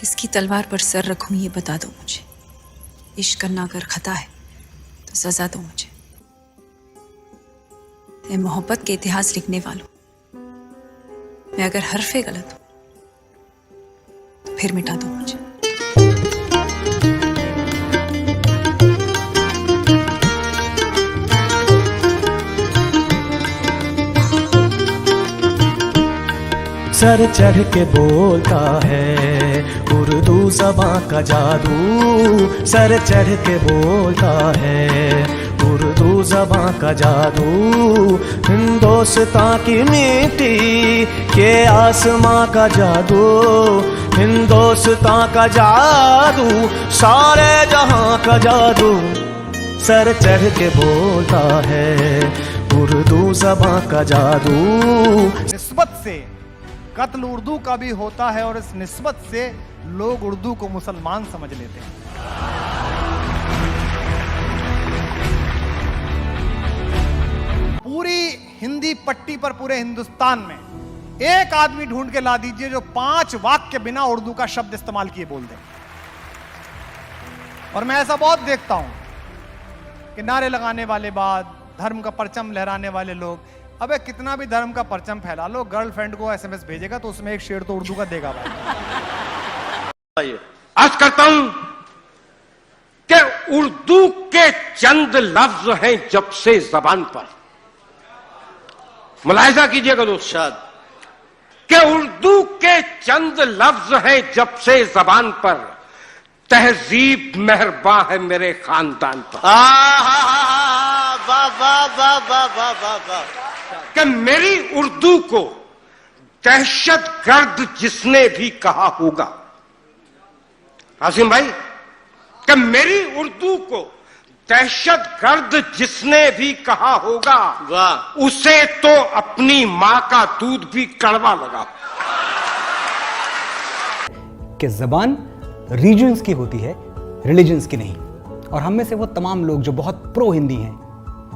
किसकी तलवार पर सर रखूं ये बता दो मुझे। इश्क करना अगर खता है तो सजा दो मुझे। ये मोहब्बत के इतिहास लिखने वालों, मैं अगर हरफे गलत हूं तो फिर मिटा दो मुझे। सर चढ़ के बोलता है उर्दू ज़बां का जादू, सर चढ़ के बोलता है उर्दू ज़बां का जादू। हिंदुस्तान की मिट्टी के आसमां का जादू, हिंदुस्तान का जादू, सारे जहां का जादू। सर चढ़ के बोलता है उर्दू ज़बां का जादू। निस्बत से कत्ल उर्दू का भी होता है और इस निस्बत से लोग उर्दू को मुसलमान समझ लेते हैं। पूरी हिंदी पट्टी पर पूरे हिंदुस्तान में एक आदमी ढूंढ के ला दीजिए जो 5 वाक्य बिना उर्दू का शब्द इस्तेमाल किए बोल दे। और मैं ऐसा बहुत देखता हूं कि नारे लगाने वाले बाद धर्म का परचम लहराने वाले लोग, अबे कितना भी धर्म का परचम फैला लो, गर्लफ्रेंड को एसएमएस भेजेगा तो उसमें एक शेर तो उर्दू का देगा भाई। अर्ज करता हूं कि उर्दू के चंद लफ्ज हैं जब से जबान पर, मुलाहिजा कीजिएगा दोस्तों, कि उर्दू के चंद लफ्ज हैं जब से जबान पर, तहजीब मेहरबान है मेरे खानदान पर। कि मेरी उर्दू को दहशतगर्द जिसने भी कहा होगा, आसिम भाई, कि मेरी उर्दू को दहशतगर्द जिसने भी कहा होगा, उसे तो अपनी मां का दूध भी कड़वा लगा। कि जबान रीजन्स की होती है, रिलीजन्स की नहीं। और हम में से वो तमाम लोग जो बहुत प्रो हिंदी हैं,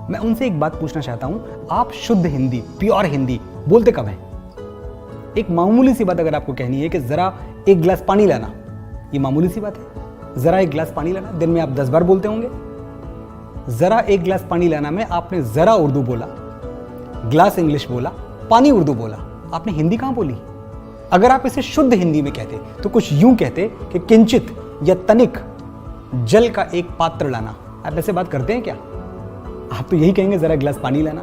मैं उनसे एक बात पूछना चाहता हूं, आप शुद्ध हिंदी, प्योर हिंदी बोलते कब हैं? एक मामूली सी बात अगर आपको कहनी है कि जरा एक गिलास पानी लाना, ये मामूली सी बात है। जरा एक गिलास पानी लाना, दिन में आप 10 बार बोलते होंगे। जरा एक गिलास पानी लाना में आपने जरा उर्दू बोला, गिलास इंग्लिश बोला, पानी उर्दू बोला, आपने हिंदी कहां बोली? अगर आप इसे शुद्ध हिंदी में कहते तो कुछ यूं कहते कि किंचित या तनिक जल का एक पात्र लाना। आप ऐसे बात करते हैं क्या? आप तो यही कहेंगे जरा गिलास पानी लाना।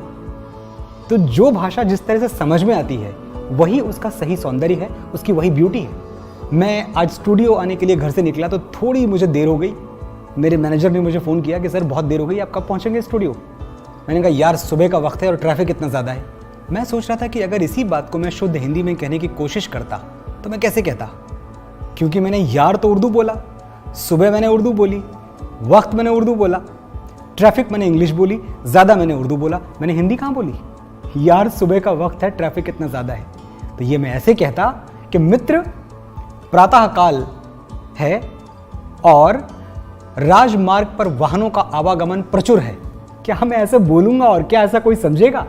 तो जो भाषा जिस तरह से समझ में आती है वही उसका सही सौंदर्य है, उसकी वही ब्यूटी है। मैं आज स्टूडियो आने के लिए घर से निकला तो थोड़ी मुझे देर हो गई। मेरे मैनेजर ने मुझे फ़ोन किया कि सर बहुत देर हो गई, आप कब पहुंचेंगे स्टूडियो? मैंने कहा यार सुबह का वक्त है और ट्रैफिक इतना ज़्यादा है। मैं सोच रहा था कि अगर इसी बात को मैं शुद्ध हिंदी में कहने की कोशिश करता तो मैं कैसे कहता, क्योंकि मैंने यार तो उर्दू बोला, सुबह मैंने उर्दू बोली, वक्त मैंने उर्दू बोला, ट्रैफिक मैंने इंग्लिश बोली, ज़्यादा मैंने उर्दू बोला, मैंने हिंदी कहाँ बोली? यार सुबह का वक्त है, ट्रैफिक इतना ज़्यादा है। तो ये मैं ऐसे कहता कि मित्र प्रातःकाल है और राजमार्ग पर वाहनों का आवागमन प्रचुर है। क्या मैं ऐसे बोलूँगा और क्या ऐसा कोई समझेगा?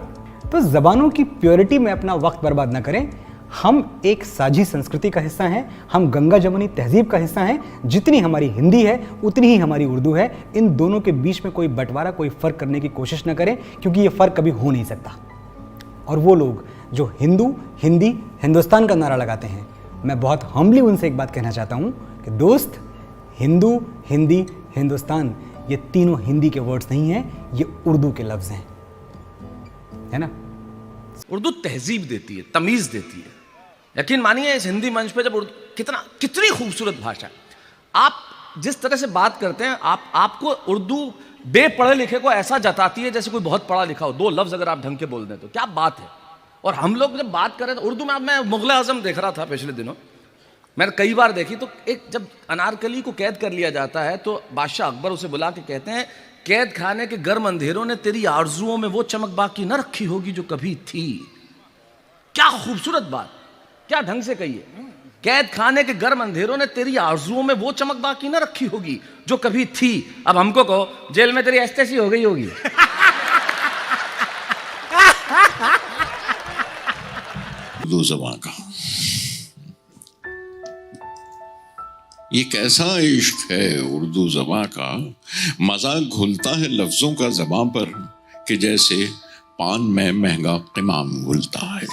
तो ज़बानों की प्योरिटी में अपना वक्त बर्बाद ना करें। हम एक साझी संस्कृति का हिस्सा हैं, हम गंगा जमुनी तहजीब का हिस्सा हैं। जितनी हमारी हिंदी है उतनी ही हमारी उर्दू है। इन दोनों के बीच में कोई बंटवारा, कोई फ़र्क करने की कोशिश ना करें, क्योंकि ये फ़र्क कभी हो नहीं सकता। और वो लोग जो हिंदू, हिंदी, हिंदुस्तान का नारा लगाते हैं, मैं बहुत हम्बली उनसे एक बात कहना चाहता हूँ कि दोस्त, हिंदू, हिंदी, हिंदुस्तान ये तीनों हिंदी के वर्ड्स नहीं हैं, ये उर्दू के लफ्ज़ हैं, है ना? उर्दू तहजीब देती है, तमीज़ देती है। यकीन मानिए इस हिंदी मंच पे जब कितनी खूबसूरत भाषा है। आप जिस तरह से बात करते हैं, आपको उर्दू बेपढ़े लिखे को ऐसा जताती है जैसे कोई बहुत पढ़ा लिखा हो। 2 लफ्ज़ अगर आप ढंग के बोल दें तो क्या बात है। और हम लोग जब बात कर रहे थे उर्दू में, मैं मुग़ल आज़म देख रहा था पिछले दिनों, मैंने कई बार देखी, तो एक जब अनारकली को कैद कर लिया जाता है तो बादशाह अकबर उसे बुला के कहते हैं, कैद खाने के गर्म अंधेरों ने तेरी आरजुओं में वो चमक बाकी न रखी होगी जो कभी थी। क्या खूबसूरत बात, क्या ढंग से कही है। कैद खाने के गर्म अंधेरों ने तेरी आरजुओं में वो चमक बाकी न रखी होगी जो कभी थी। अब हमको कहो जेल में तेरी एस्टेसी हो गई होगी। उर्दू ज़बान का ये कैसा इश्क है उर्दू ज़बां का, मजाक घुलता है लफ्ज़ों का ज़बां पर कि जैसे पान में महंगा क़िमाम घुलता है।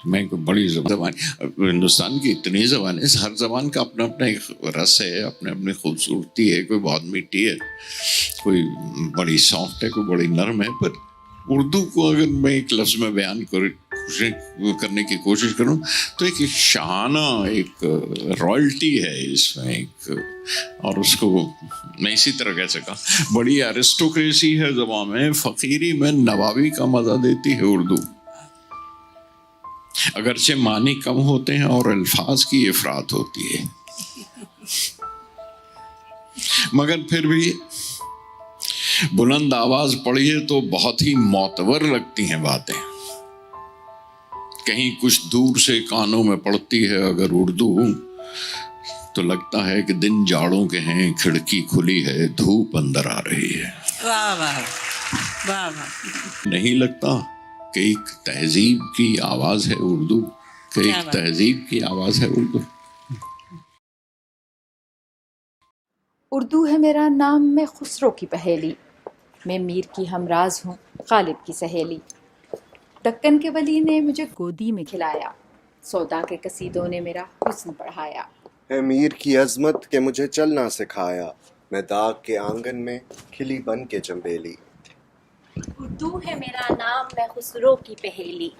मैं कोई बड़ी ज़बान, हिंदुस्तान की इतनी ज़बानें, हर ज़बान का अपना अपना एक रस है, अपने अपनी खूबसूरती है। कोई बहुत मीठी है, कोई बड़ी सॉफ्ट है, कोई बड़ी नरम है। पर उर्दू को अगर मैं एक लफ्ज़ में बयान करने की कोशिश करूं तो एक शाहाना, एक रॉयल्टी है इसमें एक, और उसको मैं इसी तरह कह सका बड़ी एरिस्टोक्रेसी है ज़बान में, फ़कीरी में नवाबी का मज़ा देती है उर्दू। अगरचे मानी कम होते हैं और अल्फाज की इफरात होती है, मगर फिर भी बुलंद आवाज पढ़िए तो बहुत ही मोतबर लगती हैं बातें। कहीं कुछ दूर से कानों में पड़ती है अगर उर्दू, तो लगता है कि दिन जाड़ों के हैं, खिड़की खुली है, धूप अंदर आ रही है। वाह वाह वाह वाह। नहीं लगता कि एक तहजीब की आवाज है उर्दू, कि एक तहजीब की आवाज है उर्दू। उर्दू है मेरा नाम, मैं खुसरो की पहेली, मैं मीर की हमराज हूँ, गालिब की सहेली। दक्कन के वली ने मुझे गोदी में खिलाया, सौदा के कसीदों ने मेरा हुस्न बढ़ाया। है मीर की अजमत के मुझे चलना सिखाया, मैं दाग के आंगन में खिली बन के चंबेली। उर्दू है मेरा नाम, मैं खुसरो की पहेली।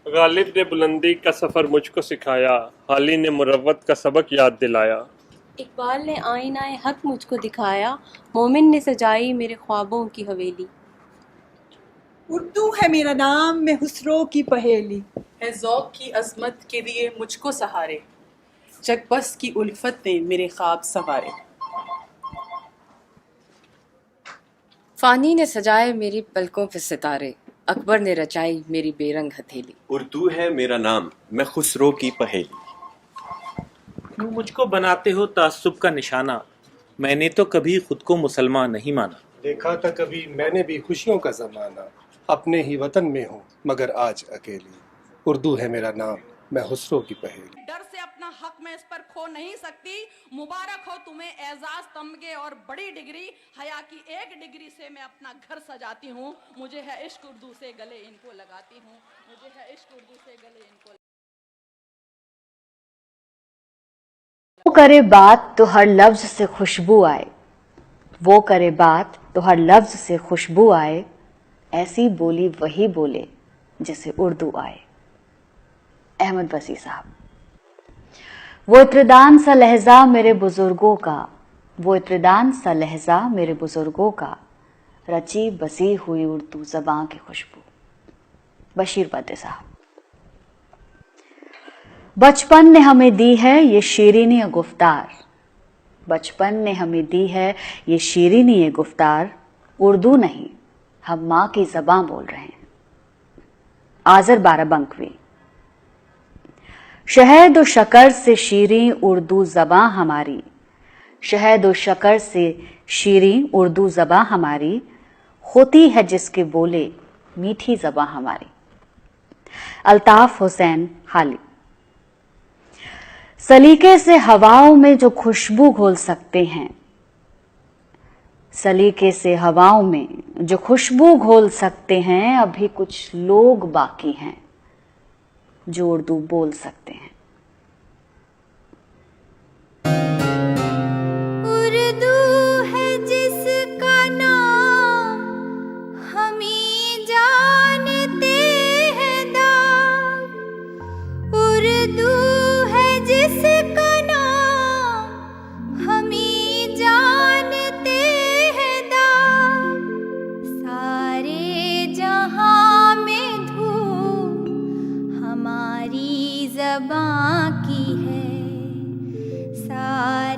गालिब ने बुलंदी का सफ़र मुझको सिखाया, हाली ने मुरव्वत का सबक याद दिलाया। इकबाल ने आईनाए हक मुझको दिखाया, मोमिन ने सजाई मेरे ख्वाबों की हवेली। उर्दू है मेरा नाम, मैं खुसरो की पहेली। है ज़ौक़ की अज़मत के दिए मुझको सहारे, जग बस की उल्फत ने मेरे ख्वाब संवारे। फ़ानी ने सजाए मेरी पलकों पे सितारे, अकबर ने रचाई मेरी बेरंग हथेली। उर्दू है मेरा नाम, मैं खुसरो की पहेली। क्यों मुझको बनाते हो तासुब का निशाना, मैंने तो कभी खुद को मुसलमान नहीं माना। देखा था कभी मैंने भी खुशियों का ज़माना, अपने ही वतन में हूँ मगर आज अकेली। उर्दू है मेरा नाम, मैं खुसरो की पहेली। डर से अपना हक मैं इस पर खो नहीं सकती, मुबारक हो तुम्हें एजाज तमगे और बड़ी डिग्री, हया की एक डिग्री से मैं अपना घर सजाती हूँ, मुझे है इश्क उर्दू से गले इनको लगाती हूँ, मुझे है इश्क उर्दू से गले इनको। वो करे बात तो हर लफ्ज से खुशबू आए, वो करे बात तो हर लफ्ज से खुशबू आए, ऐसी बोली वही बोले जिसे उर्दू आए। अहमद वसी साहब। वो इत्रिदान सा लहजा मेरे बुजुर्गों का, वो इत्रिदान सा लहजा मेरे बुजुर्गों का, रची बसी हुई उर्दू ज़बां की खुशबू। बशीर बद्र साहब। बचपन ने हमें दी है ये शीरीनी गुफ्तार, बचपन ने हमें दी है ये शीरीनी गुफ्तार, उर्दू नहीं हम माँ की ज़बां बोल रहे हैं। आज़र बाराबंकवी। शहद और शक्कर से शीरीं उर्दू ज़बां हमारी, शहद और शक्कर से शीरीं उर्दू ज़बां हमारी, होती है जिसके बोले मीठी ज़बां हमारी। अल्ताफ हुसैन हाली। सलीके से हवाओं में जो खुशबू घोल सकते हैं, सलीके से हवाओं में जो खुशबू घोल सकते हैं, अभी कुछ लोग बाकी हैं जो उर्दू बोल सकते हैं। उर्दू है जिसका नाम हम ही जानते हैं दाग, उर्दू है जिसका नाम हम ही जानते हैं दाग, सारे जहां में धूम हमारी ज़बां की है, सारे